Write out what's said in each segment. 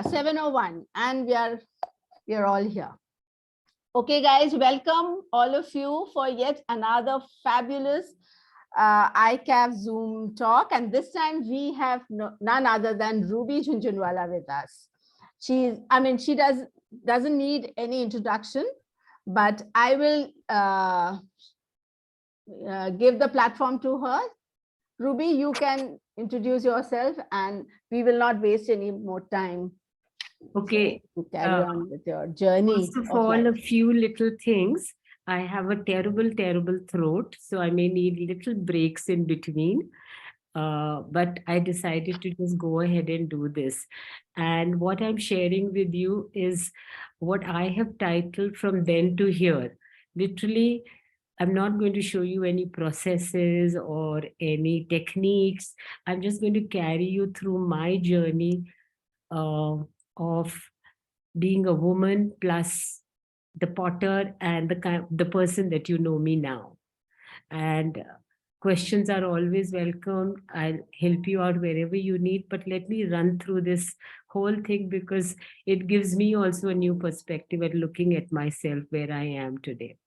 7:01, and we are all here. Okay, guys, welcome all of you for yet another fabulous ICAF Zoom talk. And this time we have none other than Ruby Jhunjhunwala with us. She doesn't need any introduction, but I will give the platform to her. Ruby, you can introduce yourself and we will not waste any more time. Okay. To carry on with your journey. First of all, a few little things. I have a terrible throat, so I may need little breaks in between. But I decided to just go ahead and do this. And what I'm sharing with you is what I have titled From Then to Here. Literally, I'm not going to show you any processes or any techniques. I'm just going to carry you through my journey of being a woman plus the potter and the person that you know me now. And questions are always welcome. I'll help you out wherever you need, but let me run through this whole thing because it gives me also a new perspective at looking at myself where I am today.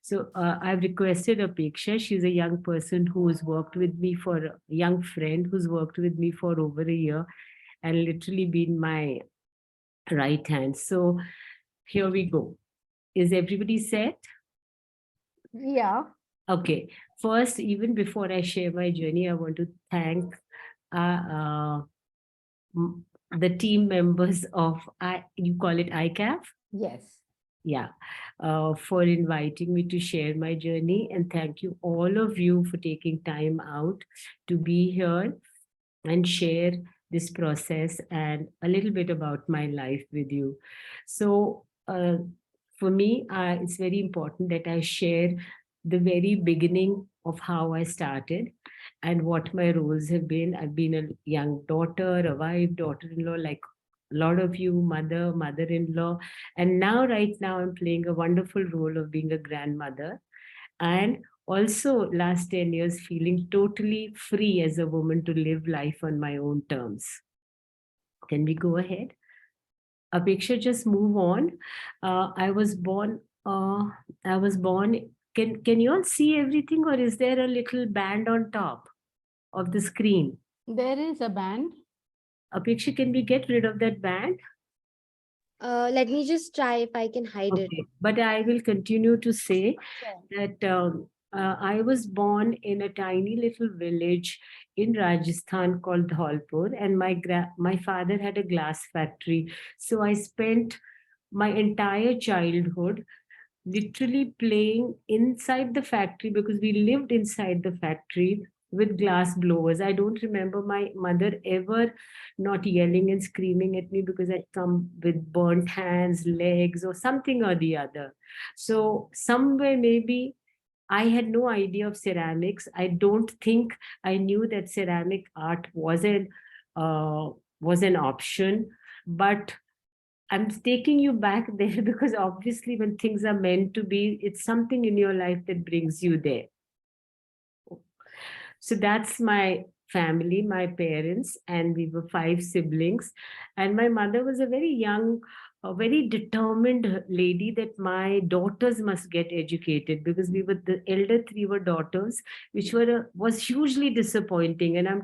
So I've requested Apeksha. She's a young person who's worked with me a young friend who's worked with me for over a year and literally been my right hand. So here we go. Is everybody set? Yeah. Okay. First, even before I share my journey, I want to thank the team members of, you call it ICAF? Yes. Yeah, for inviting me to share my journey. And thank you all of you for taking time out to be here and share this process and a little bit about my life with you. So for me, it's very important that I share the very beginning of how I started and what my roles have been. I've been a young daughter, a wife, daughter-in-law, like a lot of you, mother, mother-in-law. And now, right now, I'm playing a wonderful role of being a grandmother. And also last 10 years, feeling totally free as a woman to live life on my own terms. Can we go ahead? Apeksha, just move on. I was born, can you all see everything or is there a little band on top of the screen? There is a band. Apeksha, can we get rid of that band? Let me just try if I can hide it. But I will continue to say that I was born in a tiny little village in Rajasthan called Dholpur, and my father had a glass factory. So I spent my entire childhood literally playing inside the factory because we lived inside the factory with glass blowers. I don't remember my mother ever not yelling and screaming at me because I'd come with burnt hands, legs, or something or the other. So somewhere maybe I had no idea of ceramics. I don't think I knew that ceramic art was an option, but I'm taking you back there because obviously when things are meant to be, it's something in your life that brings you there. So that's my family, my parents, and we were 5 siblings. And my mother was a very young, a very determined lady that my daughters must get educated because we were the elder 3 were daughters, which was hugely disappointing. And I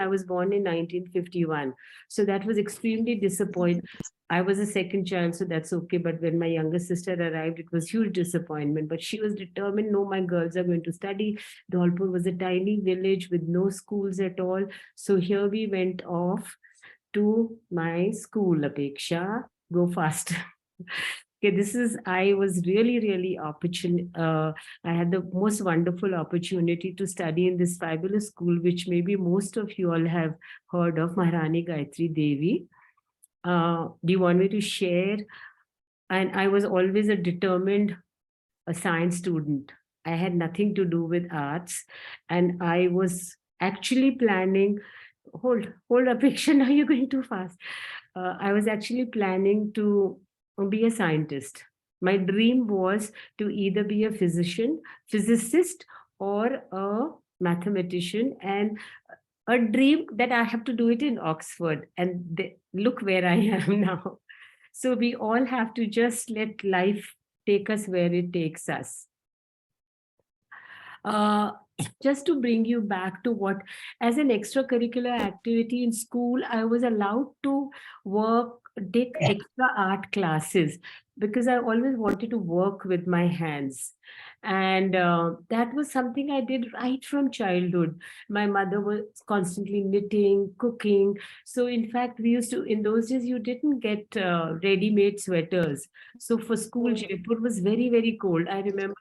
was born in 1951. So that was extremely disappointing. I was a second child, so that's okay. But when my younger sister arrived, it was huge disappointment. But she was determined, no, my girls are going to study. Dholpur was a tiny village with no schools at all. So here we went off to my school, Apeksha. Go faster. Okay, I was really opportune. I had the most wonderful opportunity to study in this fabulous school, which maybe most of you all have heard of, Maharani Gayatri Devi. Do you want me to share? And I was always a science student. I had nothing to do with arts. And I was actually planning, hold up, Apeksha, now you're going too fast. I was actually planning to be a scientist. My dream was to either be a physicist, or a mathematician. And a dream that I have to do it in Oxford, and look where I am now. So we all have to just let life take us where it takes us. Uh, just to bring you back to what, as an extracurricular activity in school, I was allowed to take extra art classes because I always wanted to work with my hands. And that was something I did right from childhood. My mother was constantly knitting, cooking. So in fact, we used to, in those days, you didn't get ready-made sweaters. So for school, Jaipur was very, very cold. I remember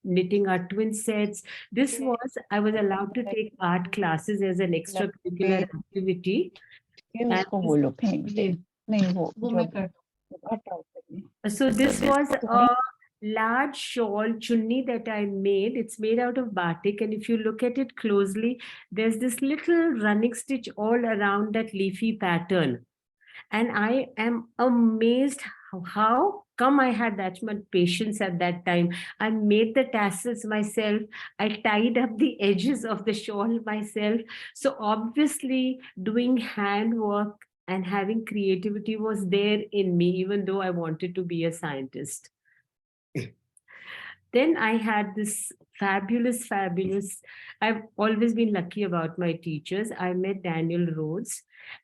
knitting our twin sets. This was, I was allowed to take art classes as an extracurricular activity. And so this was a large shawl chunni that I made. It's made out of batik. And if you look at it closely, there's this little running stitch all around that leafy pattern. And I am amazed how come I had that much patience at that time. I made the tassels myself. I tied up the edges of the shawl myself. So obviously doing handwork and having creativity was there in me, even though I wanted to be a scientist. Then I had this fabulous, I've always been lucky about my teachers. I met Daniel Rhodes,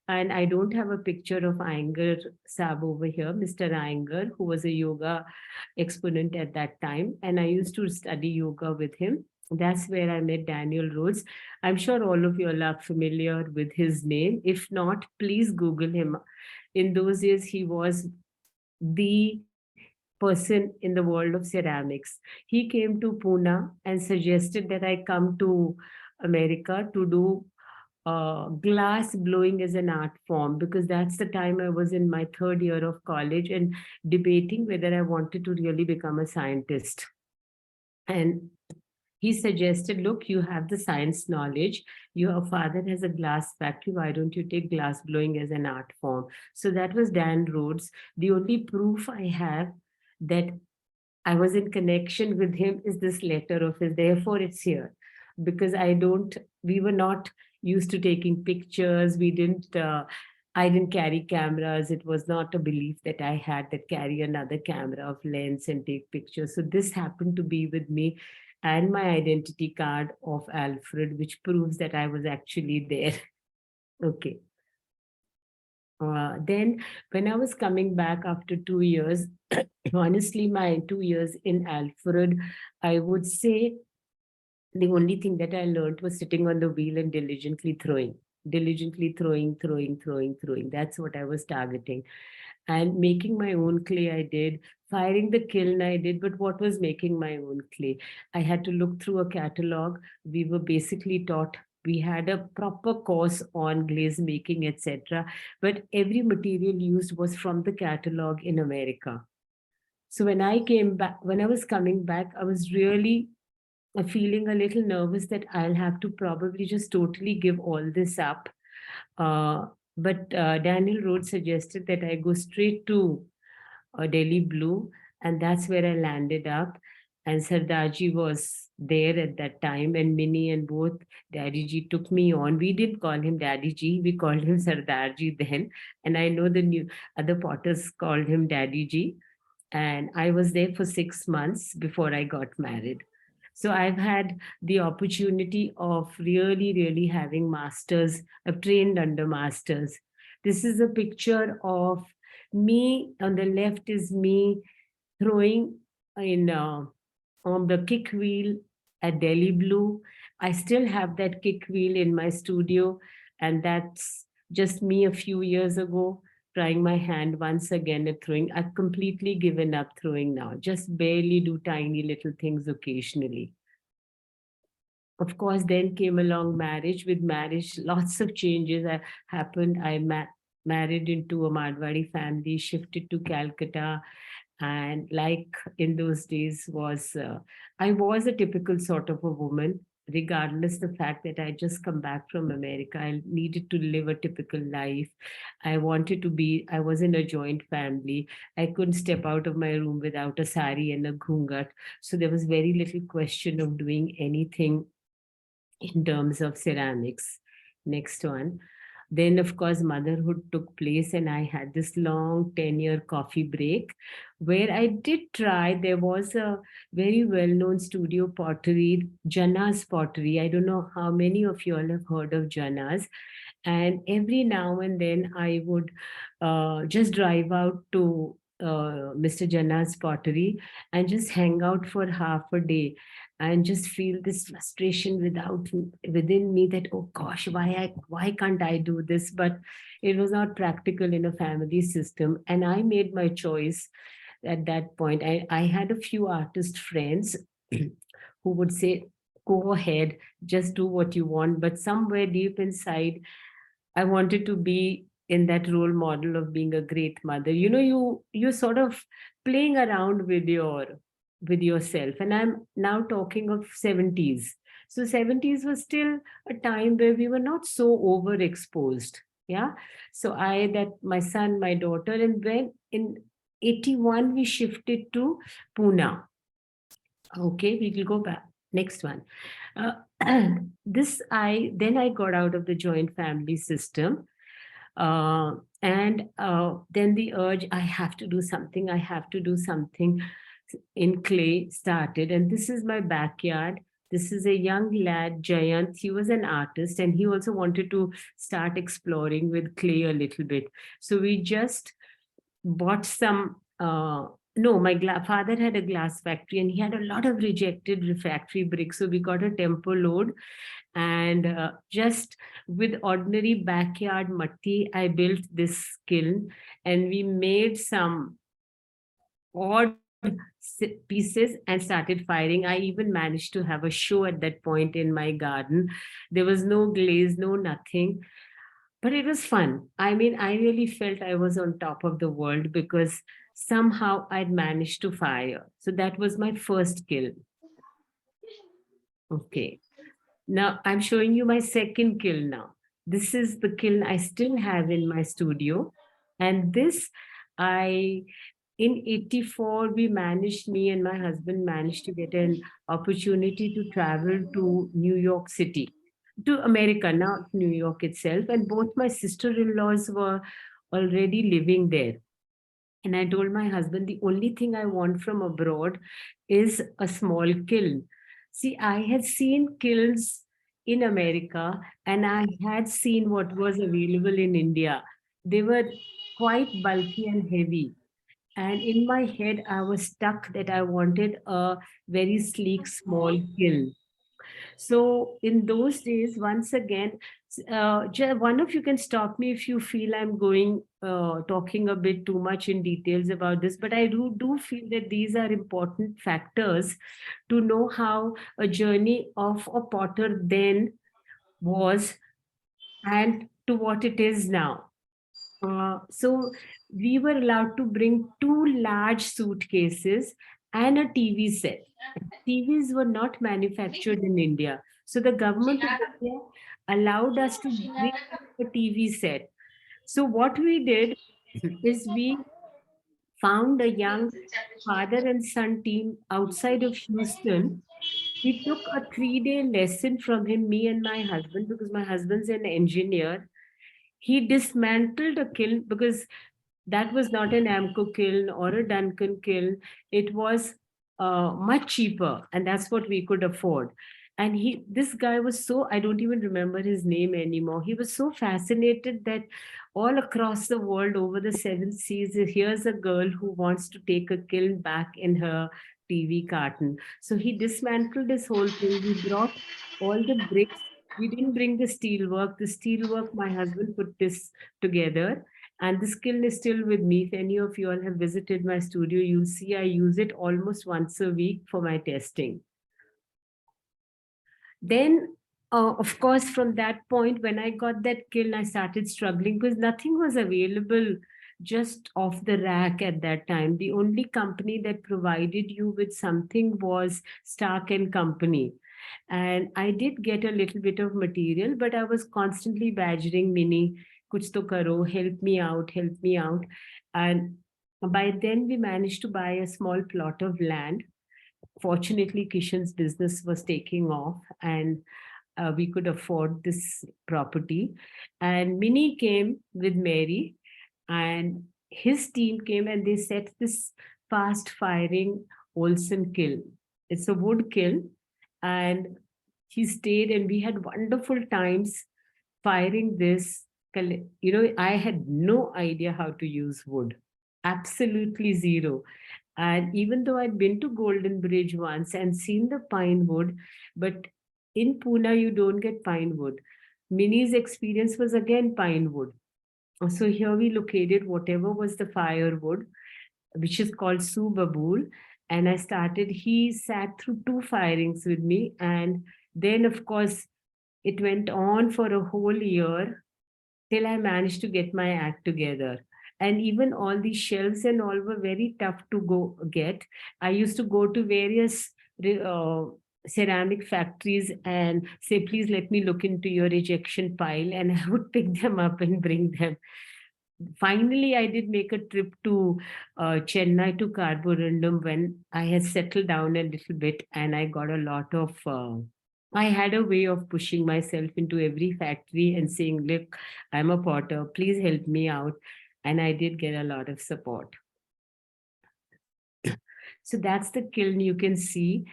and I don't have a picture of Iyengar Sab over here, Mr. Iyengar, who was a yoga exponent at that time. And I used to study yoga with him. That's where I met Daniel Rhodes. I'm sure all of you are familiar with his name. If not, please Google him. In those days, he was the person in the world of ceramics. He came to Pune and suggested that I come to America to do glass blowing as an art form, because that's the time I was in my third year of college and debating whether I wanted to really become a scientist. And he suggested, look, you have the science knowledge. Your father has a glass factory. Why don't you take glass blowing as an art form? So that was Dan Rhodes. The only proof I have that I was in connection with him is this letter of his. Therefore, it's here. Because we were not used to taking pictures. I didn't carry cameras. It was not a belief that I had that carry another camera of lens and take pictures. So this happened to be with me, and my identity card of Alfred, which proves that I was actually there. Okay. Then when I was coming back after 2 years, honestly, my 2 years in Alfred, I would say the only thing that I learned was sitting on the wheel and diligently throwing. That's what I was targeting. And making my own clay, I did. Firing the kiln, I did. But what was making my own clay? I had to look through a catalog. We were basically taught, we had a proper course on glaze making, etc. But every material used was from the catalog in America. So when I was coming back, I was really feeling a little nervous that I'll have to probably just totally give all this up. But Daniel Rhodes suggested that I go straight to Delhi Blue, and that's where I landed up. And Sardarji was there at that time, and Minnie and both Daddy Ji took me on. We didn't call him Daddy Ji, we called him Sardarji then. And I know the new other potters called him Daddy Ji. And I was there for 6 months before I got married. So I've had the opportunity of really having masters. I've trained under masters. This is a picture of me. On the left is me throwing on the kick wheel at Delhi Blue. I still have that kick wheel in my studio, and that's just me a few years ago, trying my hand once again at throwing. I've completely given up throwing now, just barely do tiny little things occasionally. Of course, then came along marriage. With marriage, lots of changes happened. I married into a Marwari family, shifted to Calcutta. And like in those days I was a typical sort of a woman, regardless the fact that I just come back from America. I needed to live a typical life. I was in a joint family. I couldn't step out of my room without a sari and a ghungat. So there was very little question of doing anything in terms of ceramics. Next one. Then, of course, motherhood took place, and I had this long 10-year coffee break where I did try. There was a very well known studio pottery, Jana's Pottery. I don't know how many of you all have heard of Jana's. And every now and then I would just drive out to Mr. Jana's Pottery and just hang out for half a day and just feel this frustration within me that, oh gosh, why can't I do this? But it was not practical in a family system, and I made my choice at that point. I had a few artist friends who would say, go ahead, just do what you want, but somewhere deep inside I wanted to be in that role model of being a great mother. You know, you sort of playing around with yourself. And I'm now talking of 70s. So 70s was still a time where we were not so overexposed. Yeah. So my son, my daughter, and when in 81 we shifted to Pune. Okay, we will go back. Next one. Uh, then I got out of the joint family system. And then the urge, I have to do something, I have to do something in clay started. And this is my backyard. This is a young lad, Jayant. He was an artist and he also wanted to start exploring with clay a little bit. So we just bought some no, my father had a glass factory and he had a lot of rejected refractory bricks. So we got a tempo load and just with ordinary backyard matti, I built this kiln and we made some odd pieces and started firing. I even managed to have a show at that point in my garden. There was no glaze, no nothing. But it was fun. I mean, I really felt I was on top of the world because somehow I'd managed to fire. So that was my first kiln. Okay. Now I'm showing you my second kiln now. This is the kiln I still have in my studio. And this, in 84, me and my husband managed to get an opportunity to travel to New York City, to America, not New York itself. And both my sister-in-laws were already living there. And I told my husband, the only thing I want from abroad is a small kiln. See, I had seen kilns in America and I had seen what was available in India. They were quite bulky and heavy. And in my head, I was stuck that I wanted a very sleek, small kiln. So in those days, once again, one of you can stop me if you feel I'm talking a bit too much in details about this, but I do feel that these are important factors to know how a journey of a potter then was and to what it is now. So we were allowed to bring 2 large suitcases and a TV set. TVs were not manufactured in India. So the government of India allowed us to bring a TV set. So what we did is we found a young father and son team outside of Houston. We took a 3-day lesson from him, me and my husband, because my husband's an engineer. He dismantled a kiln because that was not an Amco kiln or a Duncan kiln. It was much cheaper, and that's what we could afford. And this guy was so, I don't even remember his name anymore. He was so fascinated that all across the world, over the 7 seas, here's a girl who wants to take a kiln back in her TV carton. So he dismantled this whole thing. We brought all the bricks. We didn't bring the steel work. The steel work, my husband put this together. And the kiln is still with me. If any of you all have visited my studio, you'll see I use it almost once a week for my testing. Then, of course, from that point, when I got that kiln, I started struggling because nothing was available just off the rack at that time. The only company that provided you with something was Stark and Company. And I did get a little bit of material, but I was constantly badgering Minnie, kuch to karo, help me out, help me out. And by then we managed to buy a small plot of land. Fortunately, Kishan's business was taking off and we could afford this property. And Minnie came with Mary, and his team came and they set this fast firing Olsen kiln. It's a wood kiln. And he stayed, and we had wonderful times firing this. I had no idea how to use wood, absolutely zero. And even though I'd been to Golden Bridge once and seen the pine wood, but in Pune, you don't get pine wood. Minnie's experience was again pine wood. So here we located whatever was the firewood, which is called Subabul. And he sat through 2 firings with me. And then, of course, it went on for a whole year till I managed to get my act together. And even all these shelves and all were very tough to go get. I used to go to various ceramic factories and say, please let me look into your rejection pile. And I would pick them up and bring them. Finally, I did make a trip to Chennai to Carborundum when I had settled down a little bit, and I got a lot of I had a way of pushing myself into every factory and saying, look, I'm a potter, please help me out. And I did get a lot of support. So that's the kiln you can see.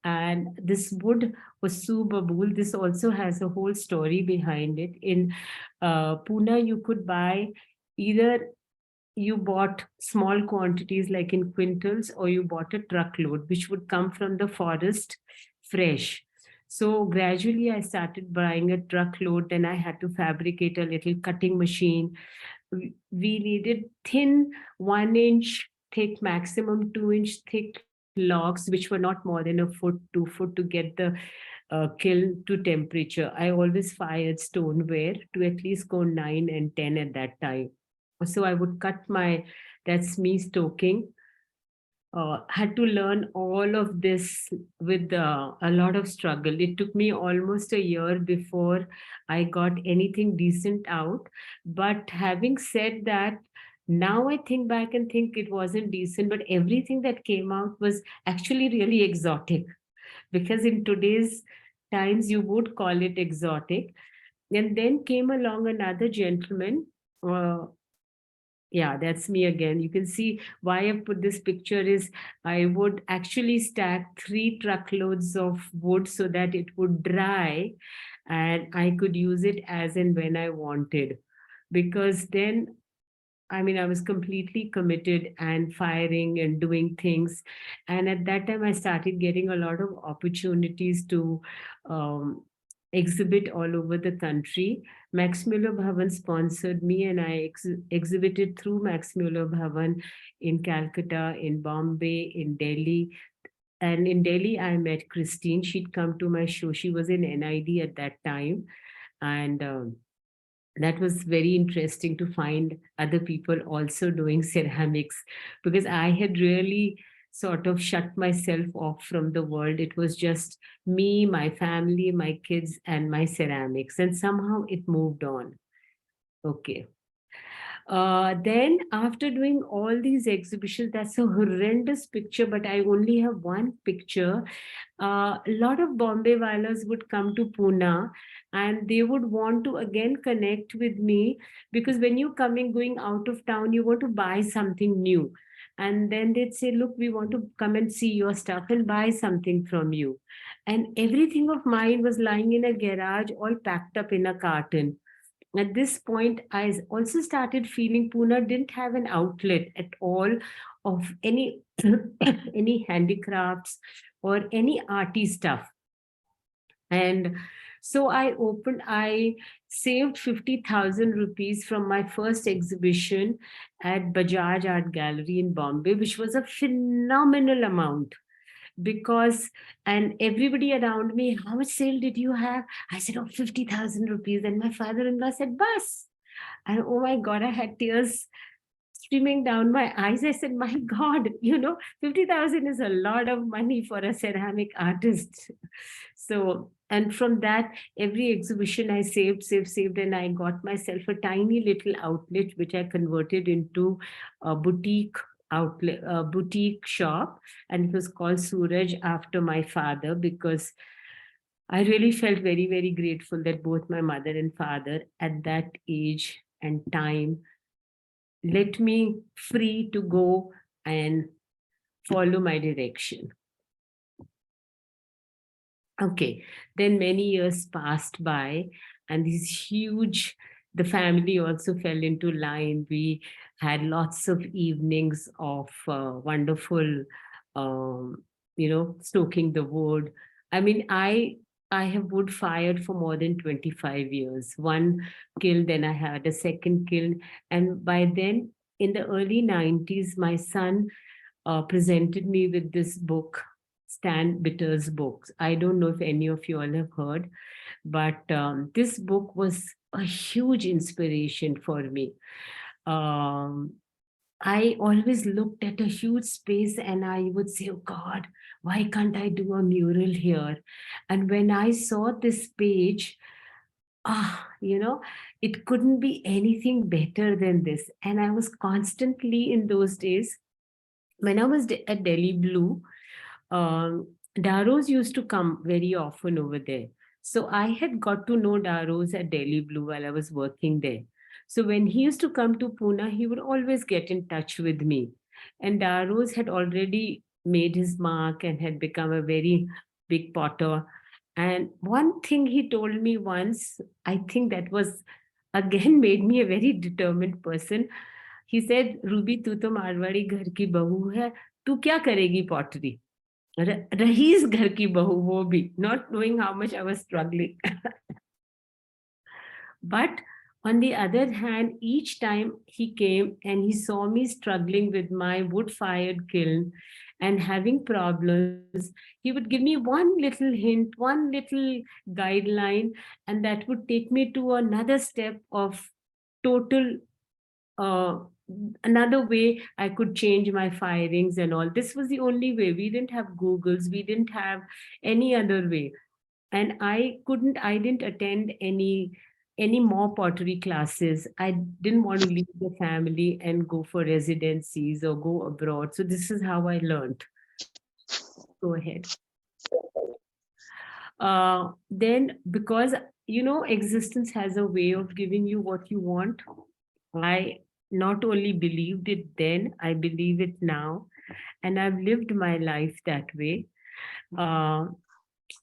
And this wood was Subabul. This also has a whole story behind it. In Pune, you could buy either you bought small quantities like in quintals, or you bought a truckload, which would come from the forest fresh. So gradually I started buying a truckload, then I had to fabricate a little cutting machine. We needed thin 1-inch thick, maximum 2-inch thick logs, which were not more than a foot, 2 foot to get the kiln to temperature. I always fired stoneware to at least go 9 and 10 at that time. So I would cut that's me stoking. Had to learn all of this with a lot of struggle. It took me almost a year before I got anything decent out. But having said that, now I think back and think it wasn't decent, but everything that came out was actually really exotic. Because in today's times, you would call it exotic. And then came along another gentleman. Yeah, that's me again. You can see why I put this picture is I would actually stack 3 truckloads of wood so that it would dry and I could use it as and when I wanted. Because then, I mean, I was completely committed and firing and doing things. And at that time, I started getting a lot of opportunities to exhibit all over the country. Max Muller Bhavan sponsored me, and I exhibited through Max Muller Bhavan in Calcutta, in Bombay, in Delhi. And in Delhi, I met Christine. She'd come to my show. She was in NID at that time. And that was very interesting to find other people also doing ceramics, because I had really sort of shut myself off from the world. It was just me, my family, my kids, and my ceramics. And somehow it moved on. Okay. Then after doing all these exhibitions, that's a horrendous picture, but I only have one picture. A lot of Bombay Walas would come to Pune and they would want to again connect with me, because when you're going out of town, you want to buy something new. And then they'd say, look, we want to come and see your stuff and buy something from you. And everything of mine was lying in a garage, all packed up in a carton. At this point, I also started feeling Pune didn't have an outlet at all of any, any handicrafts or any arty stuff. And so I saved 50,000 rupees from my first exhibition at Bajaj Art Gallery in Bombay, which was a phenomenal amount. And everybody around me, how much sale did you have? I said, oh, 50,000 rupees. And my father-in-law said, bus. And oh my God, I had tears streaming down my eyes. I said, my God, 50,000 is a lot of money for a ceramic artist. So, and from that, every exhibition I saved, and I got myself a tiny little outlet, which I converted into a boutique outlet, a boutique shop, and it was called Suraj after my father, because I really felt very, very grateful that both my mother and father at that age and time let me free to go and follow my direction. Okay, then many years passed by, and the family also fell into line. We had lots of evenings of wonderful, um, stoking the wood. I mean, I have wood fired for more than 25 years. One kiln, then I had a second kiln. And by then, in the early 90s, my son presented me with this book, Stan Bitter's books. I don't know if any of you all have heard, but this book was a huge inspiration for me. Um, I always looked at a huge space and I would say, oh God, why can't I do a mural here? And when I saw this page, it couldn't be anything better than this. And I was constantly in those days, when I was at Delhi Blue, Daros used to come very often over there. So I had got to know Daros at Delhi Blue while I was working there. So when he used to come to Pune, he would always get in touch with me. And Daros had already made his mark and had become a very big potter. And one thing he told me once, I think that was again made me a very determined person. He said, Ruby, तू तो मारवाड़ी घर की बहू है, तू क्या करेगी pottery? रहीस घर की बहू वो भी, not knowing how much I was struggling. But on the other hand, each time he came and he saw me struggling with my wood-fired kiln and having problems, he would give me one little hint, one little guideline, and that would take me to another step of total uh, another way I could change my firings and all. This was the only way. We didn't have Googles. We didn't have any other way. And I didn't attend any more pottery classes. I didn't want to leave the family and go for residencies or go abroad. So this is how I learned. Go ahead. Then because, existence has a way of giving you what you want. I not only believed it then, I believe it now. And I've lived my life that way. I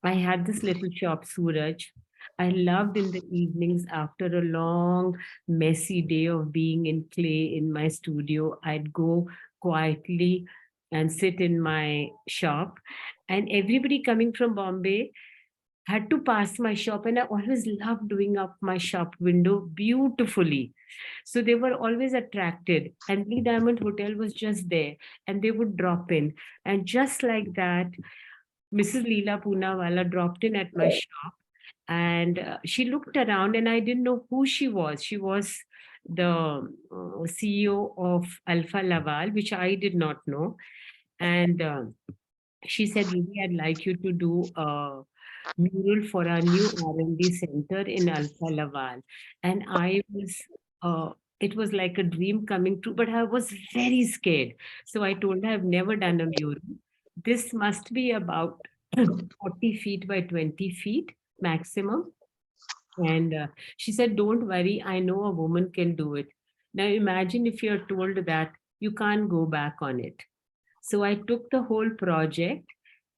had this little shop, Suraj. I loved in the evenings after a long, messy day of being in clay in my studio, I'd go quietly and sit in my shop. And everybody coming from Bombay had to pass my shop, and I always loved doing up my shop window beautifully. So they were always attracted, and Blue Diamond Hotel was just there, and they would drop in. And just like that, Mrs. Leela Poonawala dropped in at my shop, and she looked around, and I didn't know who she was. She was the CEO of Alpha Laval, which I did not know. And she said, Ruby, I'd like you to do a mural for our new R&D center in Alpha Laval. And it was like a dream coming true, but I was very scared. So I told her, I've never done a mural. This must be about 40 feet by 20 feet maximum. And she said, don't worry, I know a woman can do it. Now imagine if you're told that you can't go back on it. So I took the whole project.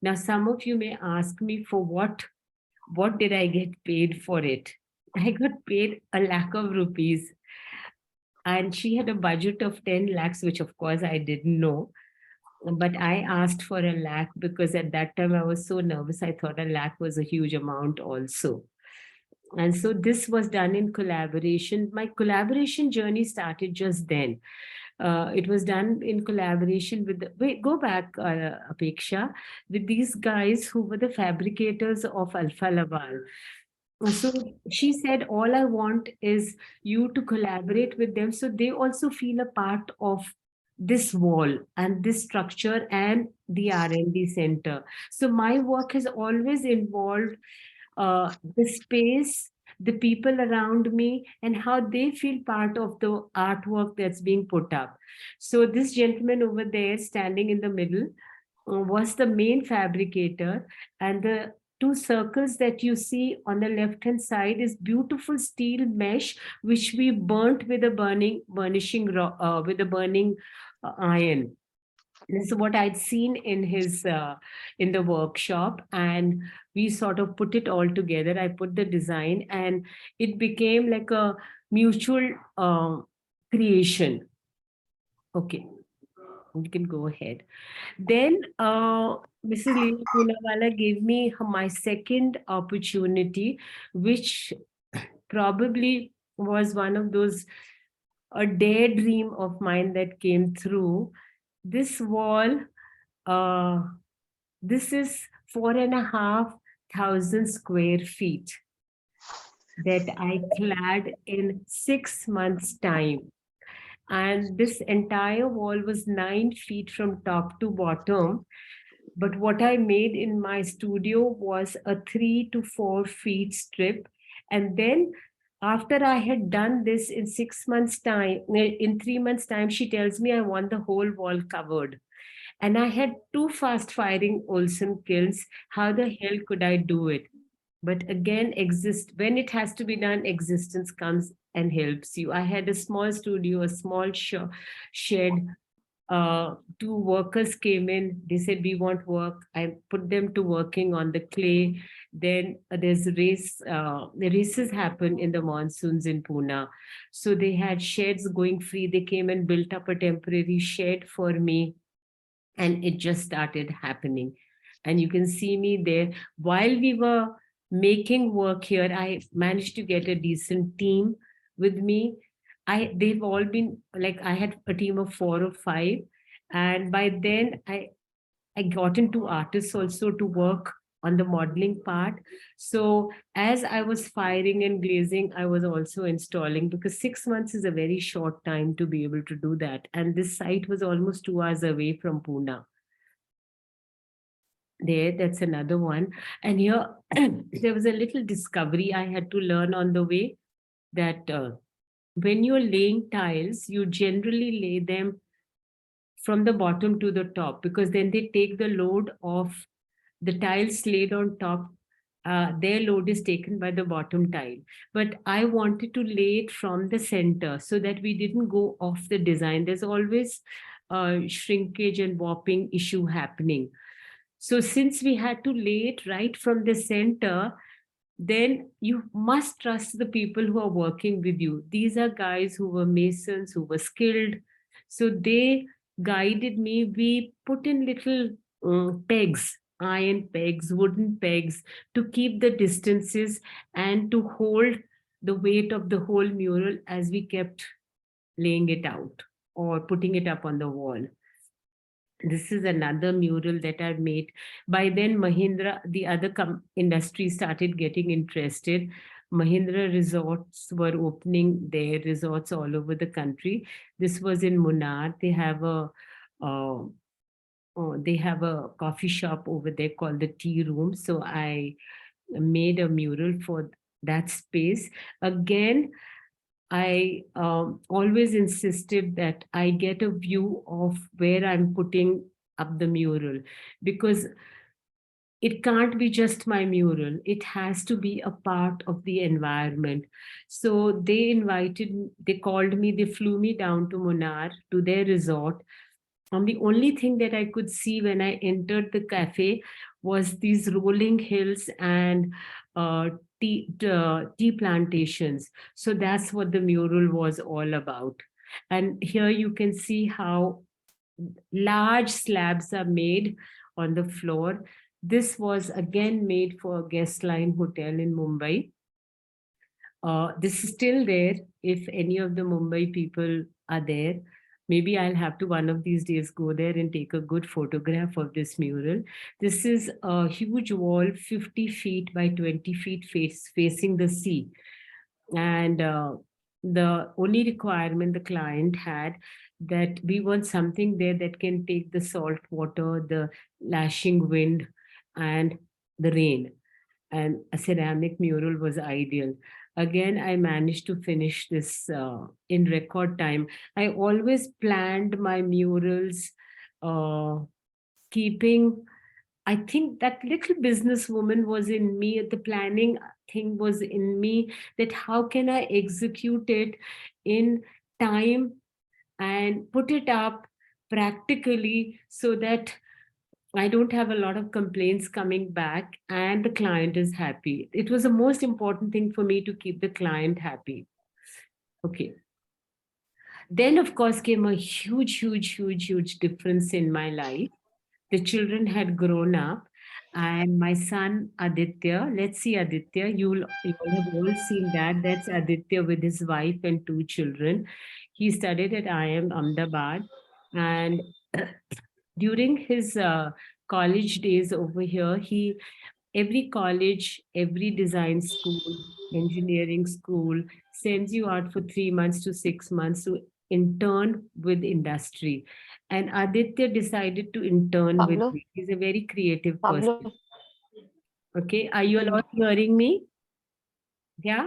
Now, some of you may ask me for what did I get paid for it? I got paid 1 lakh of rupees. And she had a budget of 10 lakhs, which of course I didn't know. But I asked for 1 lakh because at that time I was so nervous. I thought 1 lakh was a huge amount also. And so this was done in collaboration. My collaboration journey started just then. It was done in collaboration with, go back, Apeksha, with these guys who were the fabricators of Alpha Laval. So she said, all I want is you to collaborate with them so they also feel a part of this wall and this structure and the R&D center. So my work has always involved the space, the people around me, and how they feel part of the artwork that's being put up. So this gentleman over there standing in the middle was the main fabricator, and the two circles that you see on the left hand side is beautiful steel mesh, which we burnt with a burning iron. This is what I'd seen in his in the workshop, and we sort of put it all together. I put the design, and it became like a mutual creation. Okay, we can go ahead. Then Mrs. Leela Poonawalla gave me my second opportunity, which probably was one of those a daydream of mine that came through. This wall, uh, this is 4,500 square feet that I clad in 6 months' time. And this entire wall was 9 feet from top to bottom. But what I made in my studio was a 3 to 4 feet strip. And then after I had done this in 6 months' time, in 3 months' time, she tells me I want the whole wall covered. And I had two fast firing Olsen kilns. How the hell could I do it? But again, when it has to be done, existence comes and helps you. I had a small studio, a small shed. Two workers came in. They said, we want work. I put them to working on the clay. Then there's the races happen in the monsoons in Pune. So they had sheds going free. They came and built up a temporary shed for me, and it just started happening. And you can see me there. While we were making work here, I managed to get a decent team with me. They've all been like, I had a team of 4 or 5, and by then I got into artists also to work on the modeling part. So as I was firing and glazing, I was also installing, because 6 months is a very short time to be able to do that. And this site was almost 2 hours away from Pune. That's another one. And here there was a little discovery I had to learn on the way, that when you're laying tiles, you generally lay them from the bottom to the top, because then they take the load of the tiles laid on top. Their load is taken by the bottom tile. But I wanted to lay it from the center so that we didn't go off the design. There's always shrinkage and warping issue happening. So since we had to lay it right from the center, then you must trust the people who are working with you. These are guys who were masons, who were skilled. So they guided me. We put in little pegs, iron pegs, wooden pegs, to keep the distances and to hold the weight of the whole mural as we kept laying it out or putting it up on the wall. This is another mural that I've made. By then, Mahindra, the other industry, started getting interested. Mahindra resorts were opening their resorts all over the country. This was in Munnar. They have a coffee shop over there called the Tea Room. So I made a mural for that space. Again, I always insisted that I get a view of where I'm putting up the mural, because it can't be just my mural. It has to be a part of the environment. So they called me, they flew me down to Munnar, to their resort. And the only thing that I could see when I entered the cafe was these rolling hills and tea plantations. So that's what the mural was all about. And here you can see how large slabs are made on the floor. This was again made for a guest line hotel in Mumbai. This is still there. If any of the Mumbai people are there, maybe I'll have to one of these days go there and take a good photograph of this mural. This is a huge wall, 50 feet by 20 feet facing the sea. And the only requirement the client had, that we want something there that can take the salt water, the lashing wind, and the rain. And a ceramic mural was ideal. Again, I managed to finish this in record time. I always planned my murals keeping I think that little businesswoman was in me, the planning thing was in me, that how can I execute it in time and put it up practically so that I don't have a lot of complaints coming back and the client is happy. It was the most important thing for me to keep the client happy. Okay. Then, of course, came a huge difference in my life. The children had grown up, and my son Aditya, let's see Aditya, you will have all seen that. That's Aditya with his wife and two children. He studied at IIM Ahmedabad, and during his college days over here, every college, every design school, engineering school sends you out for 3 months to 6 months to intern with industry. And Aditya decided to intern with Pablo, me. He's a very creative Pablo. person. Okay, are you all hearing me? Yeah?